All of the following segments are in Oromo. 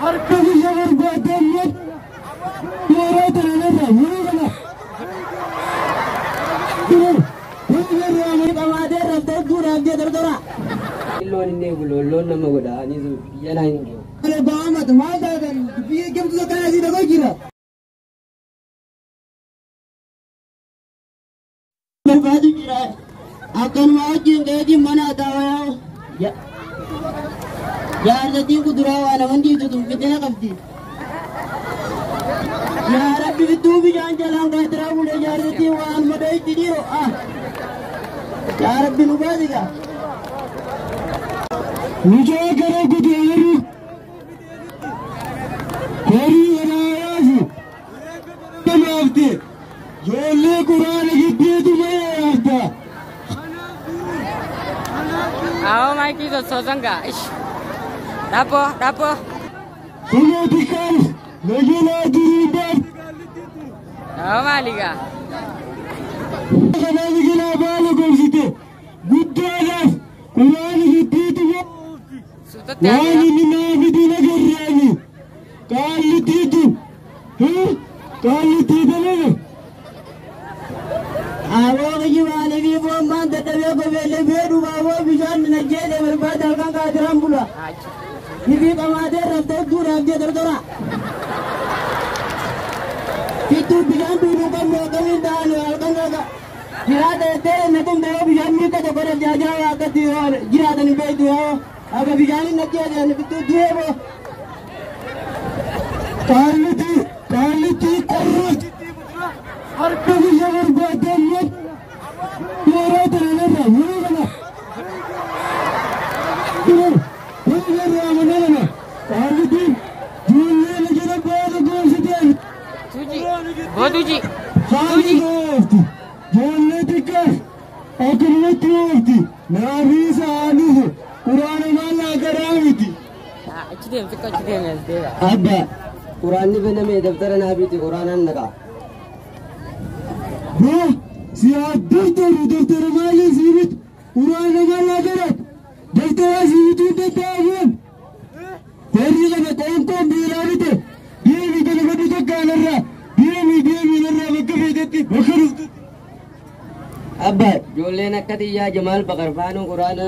Arkadaşı barbadan yok. Murat Anar'a yürüyün. Durun. Durun Ramai kamade raftar durang dia tertora. Loan ini loan nama goda ni tu dia lain. Kalau bawa mat mada kan dia kem tu kan asyik dah kira. Berbaju kira. Akan wajib gaji mana tahu ya. Ya jadi aku durawan mandi itu tu kita nak kapti. Ya Rabbi itu bijan jalan kau terang boleh jadi wan madai tidur ah. Ya Rabbi nubadiga. Muja karo kudiyaru. Kori arayasu. Tamavti. Jolle Quran giddi tu main asta. Aw mai ki to sozanga. Dapo. Suno dikal. Lagina diribat. Aw maliga. Kana lagina balu komsite. Guddalas. Quran giddi tu. Wani mina bidina gerrani. Kali titu. Kali titu ne. Awak jiwale bi bomba tetapi aku bela beru bawa bijan najele berbada kan kadram pula. Ini kamade raftar durang dia tertora. Itu bijan dulu kan kami dah kan ada. Jirada te natum dewa bijan ni kata pada jaja agak tiar. Jirada ni begitu ya. Agak bijan ni nak dia ni betul dia bo. Kaliti korus. Arkadaşı barbadan yok. Murat Anar'a yürüyün. Durun. Durun Ramai. Kaliti. Dünyaya gelen bazı konuşuyor. Tuji. Tuji. Jolle dikkat. Akıllı tuğti. Nabis alısı. Kur'an-ı Malla karamiti. Açıdem Abba Quran ni benar daftar nabi tu Quran naga. Bu siyah daftar mali sivit. Kur'an-ı Malla karat. Daftar sivitu daftarın. Teriga na konton bilamite. Dia video na video kanara. Dia nara bakafedetti. Bakarus. Abba jolle nak kati ya Jamal Bakarfanu Quran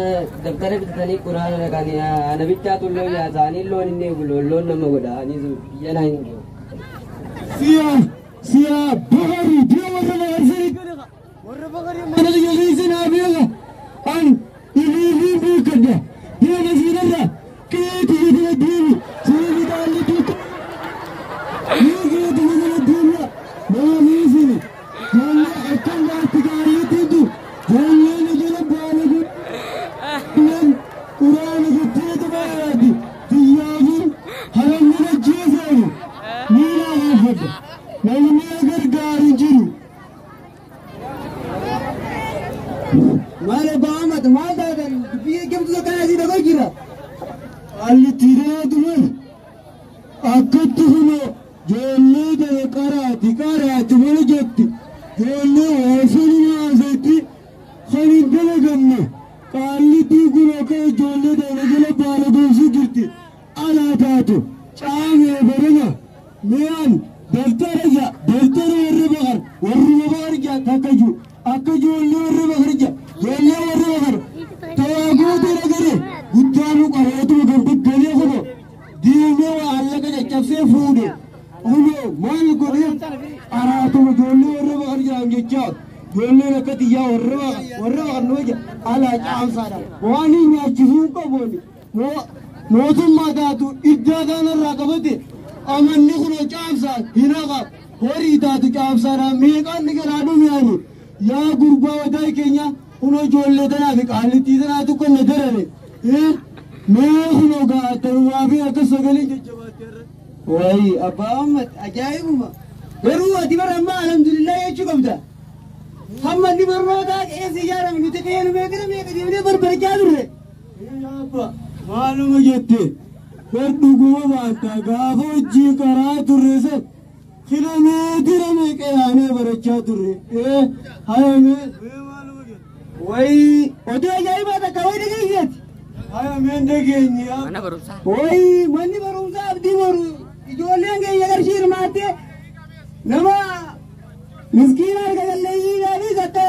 daftar bitani Quran naga ni nabi catu lo ya zani loan ini loan nama goda ni tu dia lain. Siyah bagari dia warna arsik. Warna bagari mana jadi sini abiya. An ini kerja. Dia masih ada. Kita dia sini dalam itu. Ini dia dia. Mana sini. Jangan akan bertikai itu. Jangan jalan balik. Quran itu tu berarti. Dia haram mana jazai. Nila hafid. Nabi agar gaari jiru. Mare bahamat mada kan. Biar kem tu kan asyik dah kira. Ali tidak tu mer. Akut tu no. Jolle de kara tu mana jati. Jolle asal ni asati. Khalid bela gamne. Kali tu guna ke jolle de negara baru dosi jirti. Ala tatu. Canggih berena. Mian. Daftar warri bagar ja takaju akaju warri bagar ja jolle warri bagar tawagu diragare guddanu qaratu gambe gale khodo diine wa alla ka chafse fuude uno mal gori aratu jolle warri bagar ja ngecha jolle nakati ya warri bagar noja ala jaam sada wani nyachisu ko boni motum madatu iddaana raqabati amanni khuno jaam sa hinaga Hori tatu kaafsara meeqaan nigaraadhu mi'aani yaa gurbaa wadaa keenya kunoo ijoollee tanaa fi qaallittii tanaatu kan na darame mee kunoo gaatarumaa fi akka sagalee jajjabaatteerra. Wayi abbaa Ahmad ajaa'ibuma garuu ati bara ammaa alhamdulillah jechuu qabda. Hamma inni barnootaa qeessi ijaarame nuti qeenu meeqa deemnee barbarjaa turre. Abba maaluma jette bar dhuguma baanta gaafa hojii karaa turre san. Kilomeetira meeqa yaanee barachaa turre. Hayame. Wayi oduu ajaa'ibaa takka wayi dhageesseeti. Aya mende keenya. Mana barumsaa. Oi manni barumsaa abdii boru. Ijoolleen keenya qarshii hirmaattee nama miskiina harka qalleeyyiidhaanis akka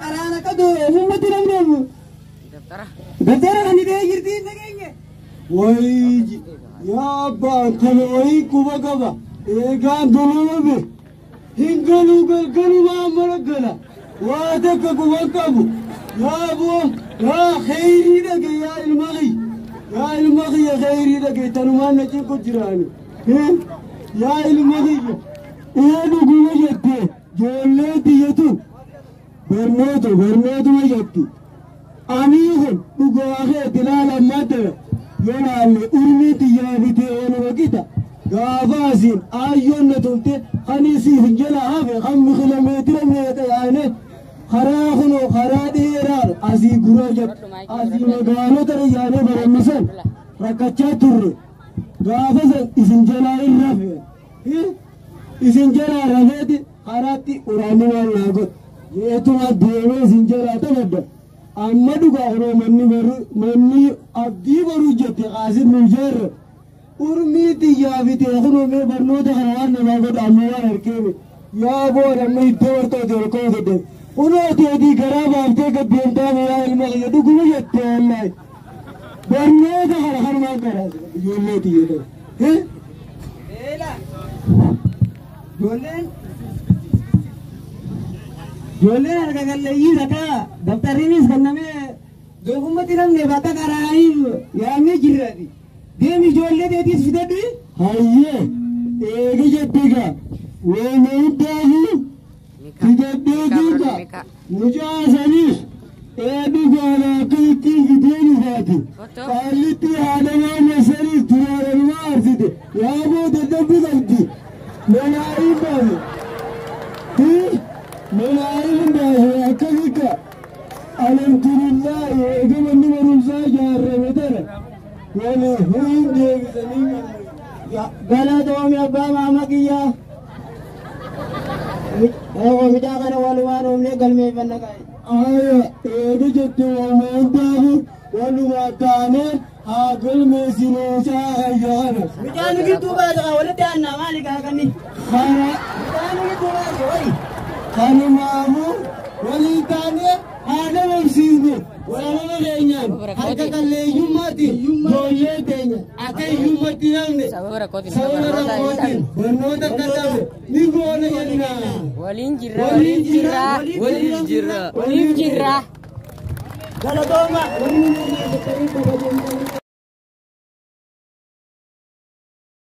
qaraan akka ummatti namneefu. Daftara kan hidhee jirti hin dhageenye. Wayii yaa abbaan kana wayii quba qaba. Eegaan galuma be. Hin galuu galgalumaa mara gala. Waa takka quba qabu. Yaa boo yaa kheyrii dhage yaa ilma kiyya. Yaa ilma kiyya kheyrii dhage tanumaan na cinqu jiraani. Yaa ilma kiyya. Ee dhuguma jettee ijoollee tiyyatu barnootuma jetti. Anii kun dhugaa keetti ilaalammaa ta'e yoo laalle urmii xiyyaa bitee ooluma qita gaafa asiin aayyoon na tumte kan isiif jala hafe hammi kilomeetira meeqa yaane karaa kunoo karaa dheeraadha asii guraa jettu asii magaalota yaanee barammisan rakkachaa turre gaafa san isin jalaa hin rafe isin jalaa rafeeti karaatti uraanii waan naa godhe jeetuma deemee isin jalaa taphadda. Amma dhugaa yeroo manni abdii baruu jette qaasin nu jeerre urmii xiyyaa bitee kunumee barnoota kana waan namaa godha amma waan harkeeme yaa booda amma iddoo wartooti ol ka'uu gadde kunooti adii garaa baaftee gaddeemtaame yaa ilma kiyya dhuguma jette wallaahi barnoota kana kanumaan garaase ijoollee xiyyeedha. Ijoolleen harka qalleeyyii takka daftariinis kennamee doofummaatti namne bakka karaaniif yaamee jirraati. Deemi ijoollee teetiis fidadhu. Hayyee eegi jettiga weema hundaafu fidadhee duuka mucaasaniif dhugaadha akka ittiin fidee dhufaati. Qaallitti haadhamaa masaniif turaadhanumaa arsite yaa booda dabbi qabdi lolaa'iin baase. Melaayeen baasee akkasika alhamdulillah eegama inni barumsaa jaarrame tana wali hin deebisanii galatoomii abbaa maama kiyyaa midhaa kana walumaan oomnee galmeeffanna qabe. Aya eega jette waama hundaafu walumaa taanee haa galmeessinuusaa hayyaana. Midhaan gidduu baasa walitti aannaa maali gaaganni? Midhaan gidduu baasa wayi. Kanumaafu waliin taanee haadha barsiisne walaala keenyaan harka qalleeyyummaatiin ijoollee teenya akka hiyyummatti namne sababa rakkootiin barnoota akka dhabe ni goona jennaa. Waliin jirra. Galatooma.